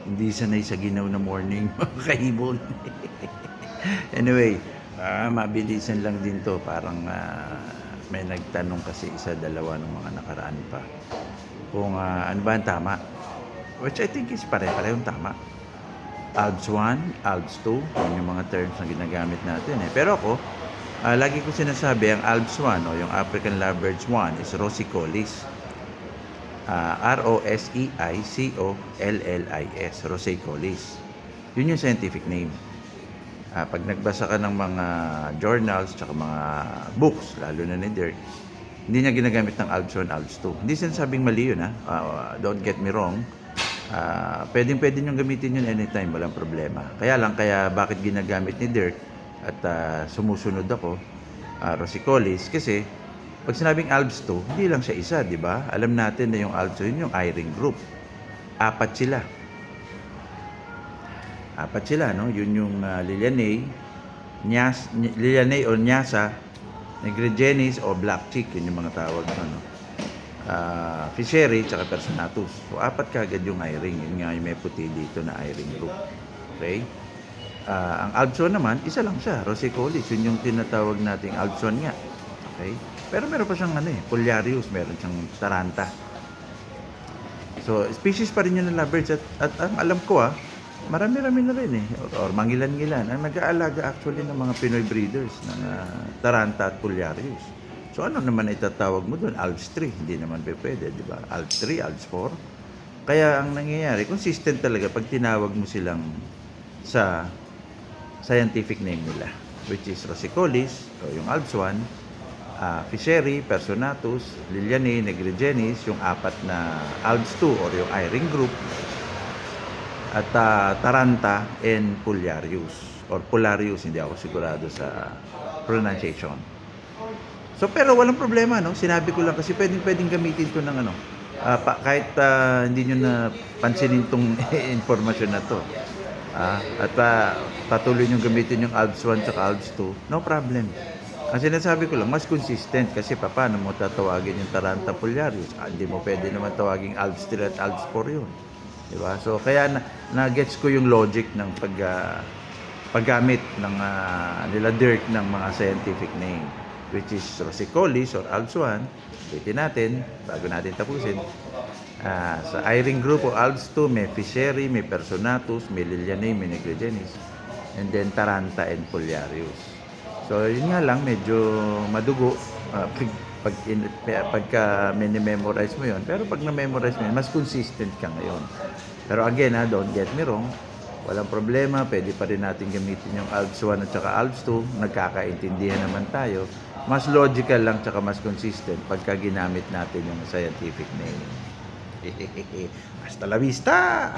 Hindi sanay sa ginaw na morning, mga kaibon. Anyway, mabilisan lang din to. Parang may nagtanong kasi isa, dalawa ng mga nakaraan pa. Kung ano ba ang tama. Which I think is pare-parehong tama. ALBS 1, ALBS 2, yun yung mga terms na ginagamit natin eh. Pero ako, lagi ko sinasabi, ang ALBS 1 o yung African Lovebirds 1 is Rosicollis. Roseicollis, Rosicollis. Yun yung scientific name. Pag nagbasa ka ng mga journals tsaka mga books, lalo na ni Dirk, hindi niya ginagamit ng ALBS 1, ALBS 2. Hindi sinasabing mali yun, don't get me wrong. Pwede niyong gamitin yun anytime, walang problema. Kaya bakit ginagamit ni Dirk at sumusunod ako, Rosicollis, kasi pag sinabing ALBS 2, hindi lang siya isa, di ba? Alam natin na yung ALBS 2, yun yung I-ring group. Apat sila, no? Yun yung Lilianae, Lilianae o Nyasa, Negrigenis o Black Chick, yun yung mga tawag na, no? Fishery, tsaka Personatus. So, apat kagad yung I-ring. Yun nga yung may puti dito na I-ring group. Okay? Ang ALBS 1 naman, isa lang siya, Rosicollis. Yun yung tinatawag nating ALBS 1 nga. Okay? Pero meron pa siyang Pullarius, meron siyang Taranta. So, species pa rin yun ng lovebirds. At ang alam ko marami-rami na rin eh. Or mangilan-ngilan. Ang nag-aalaga actually ng mga Pinoy breeders ng Taranta at Pullarius. So, ano naman itatawag mo doon? ALBS 3. Hindi naman pwede, di ba? ALBS 3, ALBS 4. Kaya ang nangyayari, consistent talaga pag tinawag mo silang sa scientific name nila, which is Rosicollis, o yung ALBS 1, Fishery, Personatus, Lilianae, Negrigenis, yung apat na ALBS 2 or yung I-ring group, at Taranta and Pullarius or Pullarius, hindi ako sigurado sa pronunciation. So pero walang problema, no? Sinabi ko lang kasi pwedeng gamitin to ng kahit hindi nyo na pansinin tong informasyon na to. At patuloy nyo gamitin yung ALBS 1 at ALBS 2, no problem. Ang sinasabi ko lang, mas consistent kasi paano mo tatawagin yung Taranta Pullarius? Hindi mo pwede naman tawagin ALBS 3 at ALBS 4 yun. Diba? So kaya na-gets ko yung logic ng paggamit ng nila Dirk ng mga scientific name, which is Rosicollis or ALBS 1. Bitin natin, bago natin tapusin. Sa I-ring group o ALBS 2, may Fishery, may Personatus, may Lilianae, may Negrigenis, and then Taranta and Pullarius. So, yun nga lang, medyo madugo pagka memorize mo yun. Pero pag na-memorize mo yun, mas consistent ka ngayon. Pero again, don't get me wrong, walang problema, pwede pa rin natin gamitin yung ALBS 1 at saka ALBS 2, nagkakaintindihan naman tayo. Mas logical lang tsaka mas consistent pagka ginamit natin yung scientific name. Hasta la vista!